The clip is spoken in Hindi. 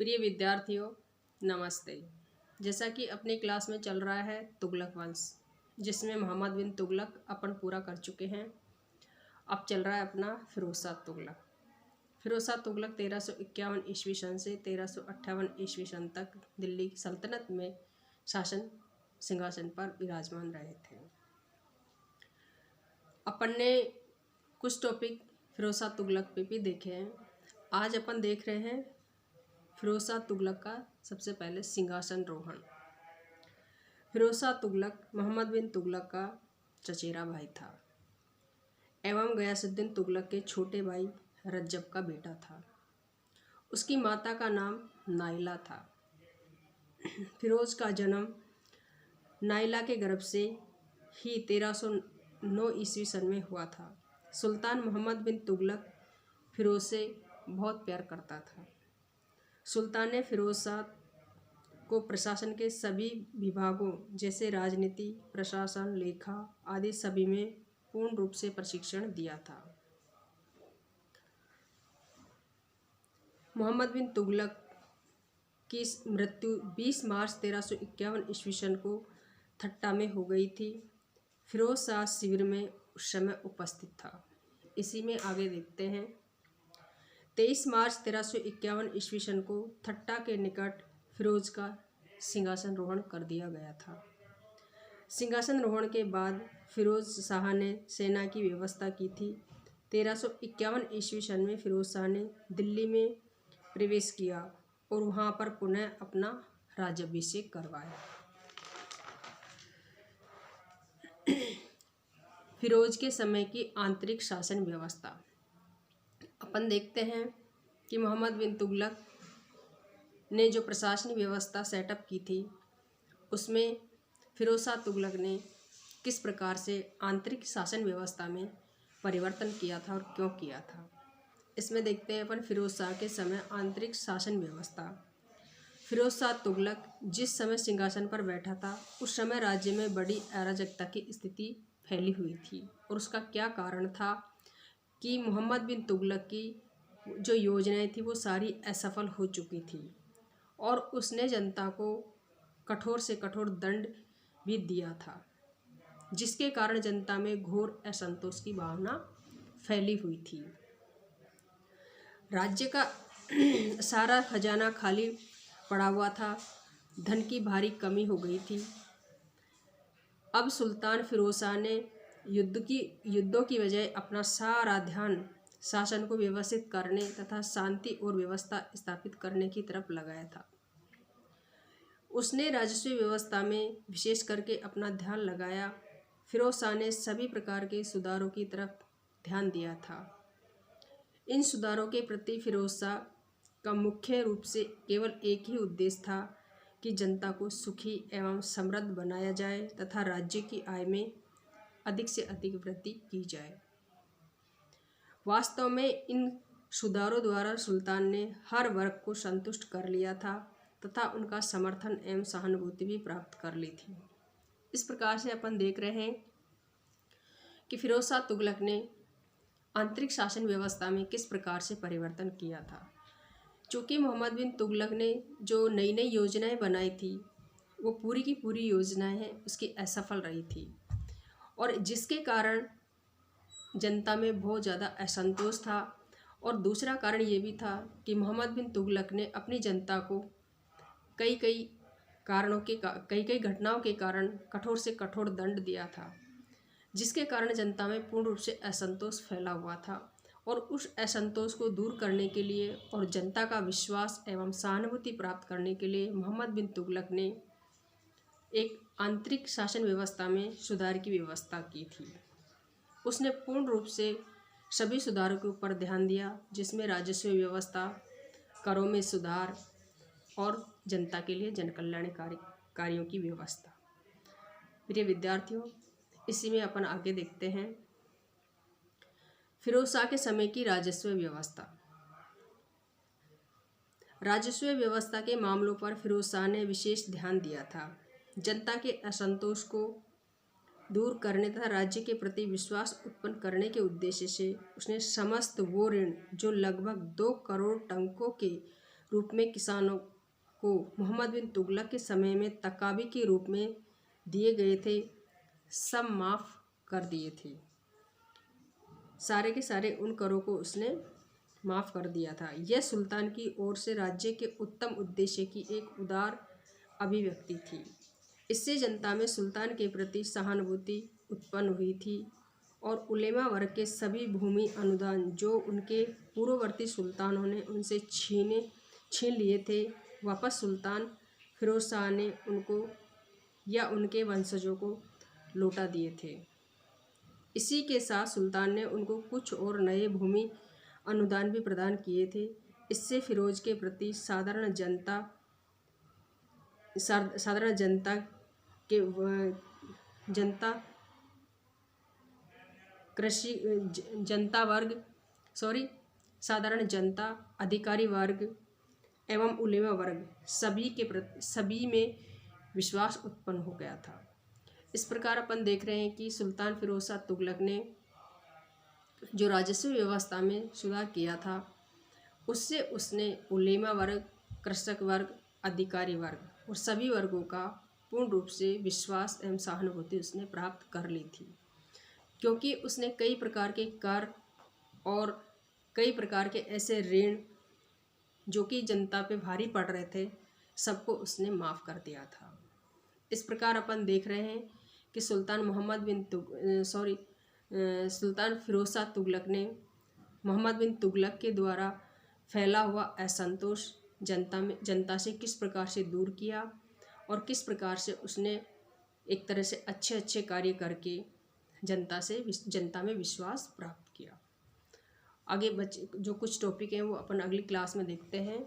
प्रिय विद्यार्थियों, नमस्ते। जैसा कि अपनी क्लास में चल रहा है तुगलक वंश, जिसमें मोहम्मद बिन तुगलक अपन पूरा कर चुके हैं। अब चल रहा है अपना फिरोज शाह तुगलक। फिरोज शाह तुगलक 1351 ईस्वी सन से 1358 ईस्वी सन तक दिल्ली की सल्तनत में शासन सिंहासन पर विराजमान रहे थे। अपन ने कुछ टॉपिक फिरोज शाह तुगलक पे भी देखे हैं। आज अपन देख रहे हैं फिरोज शाह तुगलक का सबसे पहले सिंहासन रोहण। फिरोज शाह तुगलक मोहम्मद बिन तुगलक का चचेरा भाई था एवं गयासुद्दीन तुगलक के छोटे भाई रज्जब का बेटा था। उसकी माता का नाम नाइला था। फिरोज का जन्म नाइला के गर्भ से ही 1309 ईस्वी सन में हुआ था। सुल्तान मोहम्मद बिन तुगलक फिरोज से बहुत प्यार करता था। सुल्तान ने फिरोज शाह को प्रशासन के सभी विभागों जैसे राजनीति, प्रशासन, लेखा आदि सभी में पूर्ण रूप से प्रशिक्षण दिया था। मोहम्मद बिन तुगलक की मृत्यु 20 मार्च 1351 ईस्वी सन को थट्टा में हो गई थी। फिरोज शाह शिविर में उस समय उपस्थित था। इसी में आगे देखते हैं। 23 मार्च 1351 ईस्वी सन को थट्टा के निकट फिरोज का सिंहासन रोहण कर दिया गया था। सिंहासन रोहण के बाद फिरोज शाह ने सेना की व्यवस्था की थी। 1351 ईस्वी सन में फिरोज शाह ने दिल्ली में प्रवेश किया और वहां पर पुनः अपना राज्याभिषेक करवाया। फिरोज के समय की आंतरिक शासन व्यवस्था अपन देखते हैं कि मोहम्मद बिन तुगलक ने जो प्रशासनिक व्यवस्था सेटअप की थी, उसमें फिरोज शाह तुगलक ने किस प्रकार से आंतरिक शासन व्यवस्था में परिवर्तन किया था और क्यों किया था। इसमें देखते हैं अपन फिरोज शाह के समय आंतरिक शासन व्यवस्था। फिरोज शाह तुगलक जिस समय सिंहासन पर बैठा था, उस समय राज्य में बड़ी अराजकता की स्थिति फैली हुई थी और उसका क्या कारण था कि मोहम्मद बिन तुगलक की जो योजनाएं थी वो सारी असफल हो चुकी थी और उसने जनता को कठोर से कठोर दंड भी दिया था, जिसके कारण जनता में घोर असंतोष की भावना फैली हुई थी। राज्य का सारा खजाना खाली पड़ा हुआ था, धन की भारी कमी हो गई थी। अब सुल्तान फिरोज शाह ने युद्धों की बजाय अपना सारा ध्यान शासन को व्यवस्थित करने तथा शांति और व्यवस्था स्थापित करने की तरफ लगाया था। उसने राजस्व व्यवस्था में विशेष करके अपना ध्यान लगाया। फिरोज शाह ने सभी प्रकार के सुधारों की तरफ ध्यान दिया था। इन सुधारों के प्रति फिरोज शाह का मुख्य रूप से केवल एक ही उद्देश्य था कि जनता को सुखी एवं समृद्ध बनाया जाए तथा राज्य की आय में अधिक से अधिक वृद्धि की जाए। वास्तव में इन सुधारों द्वारा सुल्तान ने हर वर्ग को संतुष्ट कर लिया था तथा उनका समर्थन एवं सहानुभूति भी प्राप्त कर ली थी। इस प्रकार से अपन देख रहे हैं कि फिरोज शाह तुगलक ने आंतरिक शासन व्यवस्था में किस प्रकार से परिवर्तन किया था। चूँकि मोहम्मद बिन तुगलक ने जो नई नई योजनाएं बनाई थी, वो पूरी की पूरी योजनाएं उसकी असफल रही थी और जिसके कारण जनता में बहुत ज़्यादा असंतोष था। और दूसरा कारण ये भी था कि मोहम्मद बिन तुगलक ने अपनी जनता को कई कई घटनाओं के कारण कठोर से कठोर दंड दिया था, जिसके कारण जनता में पूर्ण रूप से असंतोष फैला हुआ था। और उस असंतोष को दूर करने के लिए और जनता का विश्वास एवं सहानुभूति प्राप्त करने के लिए मोहम्मद बिन तुगलक ने एक आंतरिक शासन व्यवस्था में सुधार की व्यवस्था की थी। उसने पूर्ण रूप से सभी सुधारों के ऊपर ध्यान दिया, जिसमें राजस्व व्यवस्था, करों में सुधार और जनता के लिए जनकल्याणकारी कार्यों की व्यवस्था। प्रिय विद्यार्थियों, इसी में अपन आगे देखते हैं फिरोज शाह के समय की राजस्व व्यवस्था। राजस्व व्यवस्था के मामलों पर फिरोज शाह ने विशेष ध्यान दिया था। जनता के असंतोष को दूर करने तथा राज्य के प्रति विश्वास उत्पन्न करने के उद्देश्य से उसने समस्त वो ऋण जो लगभग 2 करोड़ टंकों के रूप में किसानों को मोहम्मद बिन तुगलक के समय में तकाबी के रूप में दिए गए थे, सब माफ़ कर दिए थे। सारे के सारे उन करों को उसने माफ़ कर दिया था। यह सुल्तान की ओर से राज्य के उत्तम उद्देश्य की एक उदार अभिव्यक्ति थी। इससे जनता में सुल्तान के प्रति सहानुभूति उत्पन्न हुई थी और उलेमा वर्ग के सभी भूमि अनुदान जो उनके पूर्ववर्ती सुल्तानों ने उनसे छीन लिए थे, वापस सुल्तान फिरोज शाह ने उनको या उनके वंशजों को लौटा दिए थे। इसी के साथ सुल्तान ने उनको कुछ और नए भूमि अनुदान भी प्रदान किए थे। इससे फिरोज के प्रति साधारण जनता, अधिकारी वर्ग एवं उलेमा वर्ग सभी में विश्वास उत्पन्न हो गया था। इस प्रकार अपन देख रहे हैं कि सुल्तान फिरोज शाह तुगलक ने जो राजस्व व्यवस्था में सुधार किया था, उससे उसने उलेमा वर्ग, कृषक वर्ग, अधिकारी वर्ग और सभी वर्गों का पूर्ण रूप से विश्वास एवं सहानुभूति उसने प्राप्त कर ली थी, क्योंकि उसने कई प्रकार के कर और कई प्रकार के ऐसे ऋण जो कि जनता पे भारी पड़ रहे थे, सबको उसने माफ़ कर दिया था। इस प्रकार अपन देख रहे हैं कि सुल्तान फिरोज शाह तुगलक ने मोहम्मद बिन तुगलक के द्वारा फैला हुआ असंतोष जनता से किस प्रकार से दूर किया और किस प्रकार से उसने एक तरह से अच्छे कार्य करके जनता में विश्वास प्राप्त किया। आगे जो कुछ टॉपिक हैं वो अपन अगली क्लास में देखते हैं।